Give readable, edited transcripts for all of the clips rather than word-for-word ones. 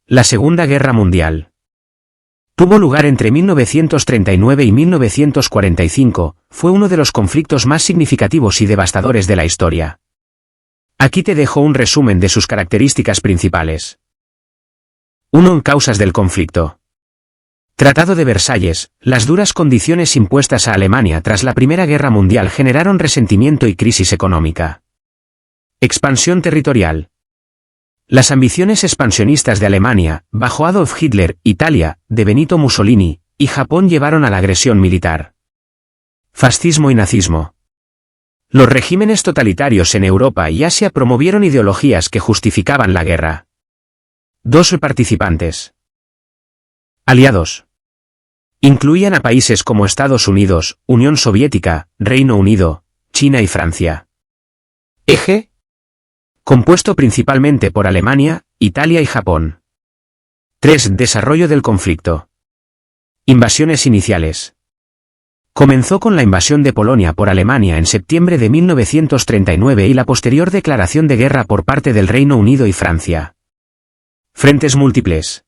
La Segunda Guerra Mundial tuvo lugar entre 1939 y 1945, fue uno de los conflictos más significativos y devastadores de la historia. Aquí te dejo un resumen de sus características principales. 1. Causas del conflicto. Tratado de Versalles. Las duras condiciones impuestas a Alemania tras la Primera Guerra Mundial generaron resentimiento y crisis económica. Expansión territorial. Las ambiciones expansionistas de Alemania, bajo Adolf Hitler, Italia, de Benito Mussolini, y Japón llevaron a la agresión militar. Fascismo y nazismo. Los regímenes totalitarios en Europa y Asia promovieron ideologías que justificaban la guerra. 2. Participantes. Aliados. Incluían a países como Estados Unidos, Unión Soviética, Reino Unido, China y Francia. Eje. Compuesto principalmente por Alemania, Italia y Japón. 3. Desarrollo del conflicto. Invasiones iniciales. Comenzó con la invasión de Polonia por Alemania en septiembre de 1939 y la posterior declaración de guerra por parte del Reino Unido y Francia. Frentes múltiples.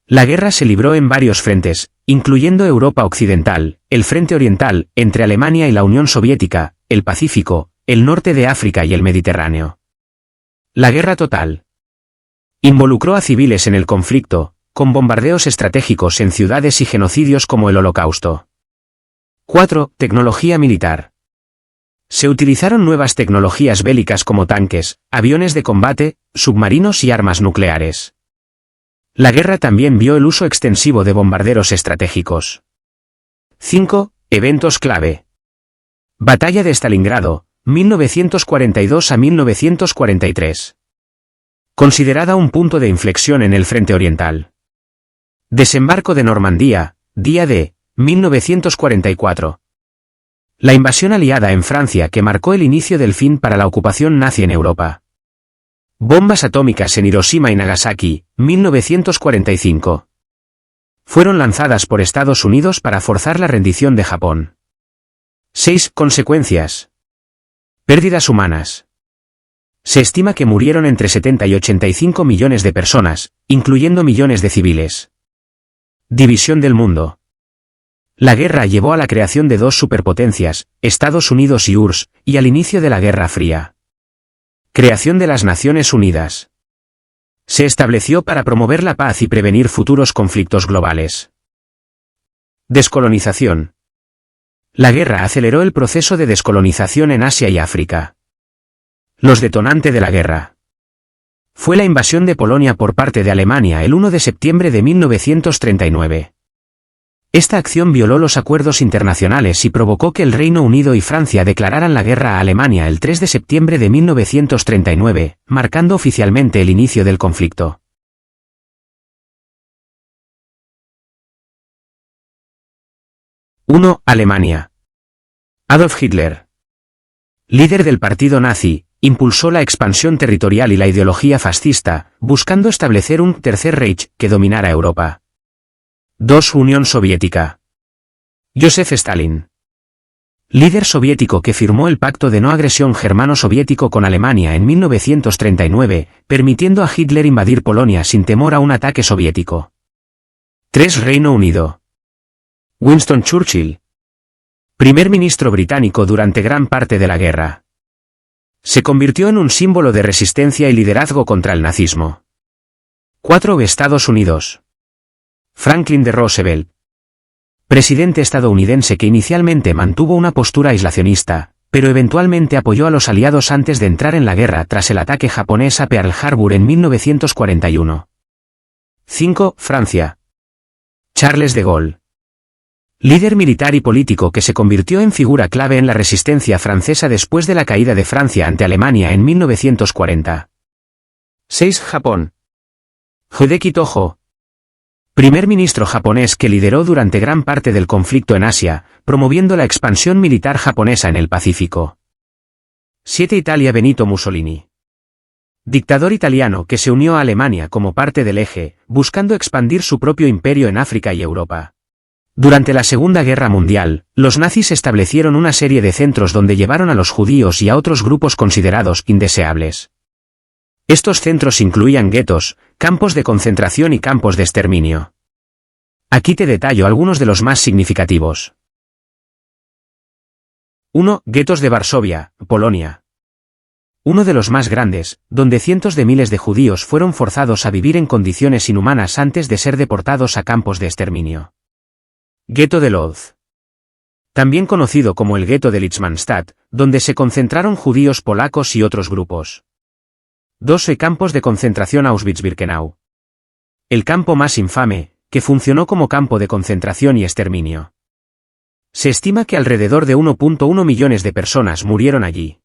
La guerra se libró en varios frentes, incluyendo Europa Occidental, el Frente Oriental, entre Alemania y la Unión Soviética, el Pacífico, el norte de África y el Mediterráneo. La guerra total. Involucró a civiles en el conflicto, con bombardeos estratégicos en ciudades y genocidios como el Holocausto. 4. Tecnología militar. Se utilizaron nuevas tecnologías bélicas como tanques, aviones de combate, submarinos y armas nucleares. La guerra también vio el uso extensivo de bombarderos estratégicos. 5. Eventos clave. Batalla de Stalingrado, 1942 a 1943. Considerada un punto de inflexión en el frente oriental. Desembarco de Normandía, día D, 1944. La invasión aliada en Francia que marcó el inicio del fin para la ocupación nazi en Europa. Bombas atómicas en Hiroshima y Nagasaki, 1945. Fueron lanzadas por Estados Unidos para forzar la rendición de Japón. 6. Consecuencias. Pérdidas humanas. Se estima que murieron entre 70 y 85 millones de personas, incluyendo millones de civiles. División del mundo. La guerra llevó a la creación de dos superpotencias, Estados Unidos y URSS, y al inicio de la Guerra Fría. Creación de las Naciones Unidas. Se estableció para promover la paz y prevenir futuros conflictos globales. Descolonización. La guerra aceleró el proceso de descolonización en Asia y África. Los detonantes de la guerra. Fue la invasión de Polonia por parte de Alemania el 1 de septiembre de 1939. Esta acción violó los acuerdos internacionales y provocó que el Reino Unido y Francia declararan la guerra a Alemania el 3 de septiembre de 1939, marcando oficialmente el inicio del conflicto. Alemania. Adolf Hitler. Líder del partido nazi, impulsó la expansión territorial y la ideología fascista, buscando establecer un Tercer Reich que dominara Europa. 2. Unión Soviética. Joseph Stalin. Líder soviético que firmó el Pacto de No Agresión Germano-Soviético con Alemania en 1939, permitiendo a Hitler invadir Polonia sin temor a un ataque soviético. 3. Reino Unido. Winston Churchill. Primer ministro británico durante gran parte de la guerra. Se convirtió en un símbolo de resistencia y liderazgo contra el nazismo. 4. Estados Unidos. Franklin D. Roosevelt. Presidente estadounidense que inicialmente mantuvo una postura aislacionista, pero eventualmente apoyó a los aliados antes de entrar en la guerra tras el ataque japonés a Pearl Harbor en 1941. 5. Francia. Charles de Gaulle. Líder militar y político que se convirtió en figura clave en la resistencia francesa después de la caída de Francia ante Alemania en 1940. 6. Japón. Hideki Tojo. Primer ministro japonés que lideró durante gran parte del conflicto en Asia, promoviendo la expansión militar japonesa en el Pacífico. 7. Italia. Benito Mussolini. Dictador italiano que se unió a Alemania como parte del Eje, buscando expandir su propio imperio en África y Europa. Durante la Segunda Guerra Mundial, los nazis establecieron una serie de centros donde llevaron a los judíos y a otros grupos considerados indeseables. Estos centros incluían guetos, Campos de concentración y campos de exterminio. Aquí te detallo algunos de los más significativos. 1. Guetos de Varsovia, Polonia. Uno de los más grandes, donde cientos de miles de judíos fueron forzados a vivir en condiciones inhumanas antes de ser deportados a campos de exterminio. Gueto de Lodz. También conocido como el gueto de Litzmannstadt, donde se concentraron judíos polacos y otros grupos. 2. Campos de concentración Auschwitz-Birkenau. El campo más infame, que funcionó como campo de concentración y exterminio. Se estima que alrededor de 1.1 millones de personas murieron allí.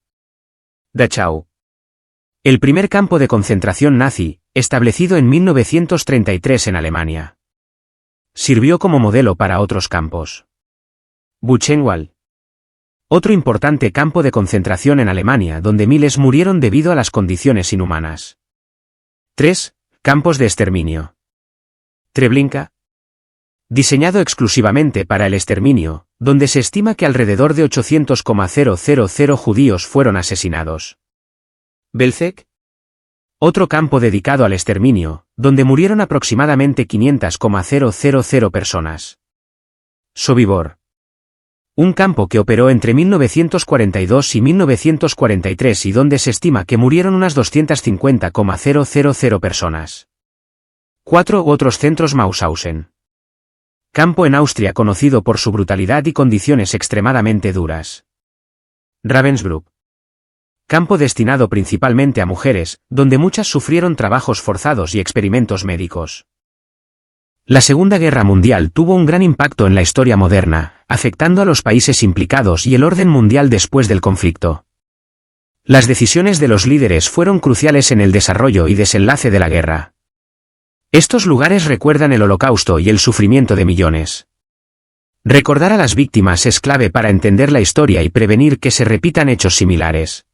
Dachau. El primer campo de concentración nazi, establecido en 1933 en Alemania. Sirvió como modelo para otros campos. Buchenwald. Otro importante campo de concentración en Alemania donde miles murieron debido a las condiciones inhumanas. 3. Campos de exterminio. Treblinka. Diseñado exclusivamente para el exterminio, donde se estima que alrededor de 800,000 judíos fueron asesinados. Belzec. Otro campo dedicado al exterminio, donde murieron aproximadamente 500,000 personas. Sobibor. Un campo que operó entre 1942 y 1943 y donde se estima que murieron unas 250,000 personas. 4. Otros centros Mauthausen. Campo en Austria conocido por su brutalidad y condiciones extremadamente duras. Ravensbrück. Campo destinado principalmente a mujeres, donde muchas sufrieron trabajos forzados y experimentos médicos. La Segunda Guerra Mundial tuvo un gran impacto en la historia moderna, afectando a los países implicados y el orden mundial después del conflicto. Las decisiones de los líderes fueron cruciales en el desarrollo y desenlace de la guerra. Estos lugares recuerdan el Holocausto y el sufrimiento de millones. Recordar a las víctimas es clave para entender la historia y prevenir que se repitan hechos similares.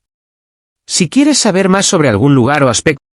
Si quieres saber más sobre algún lugar o aspecto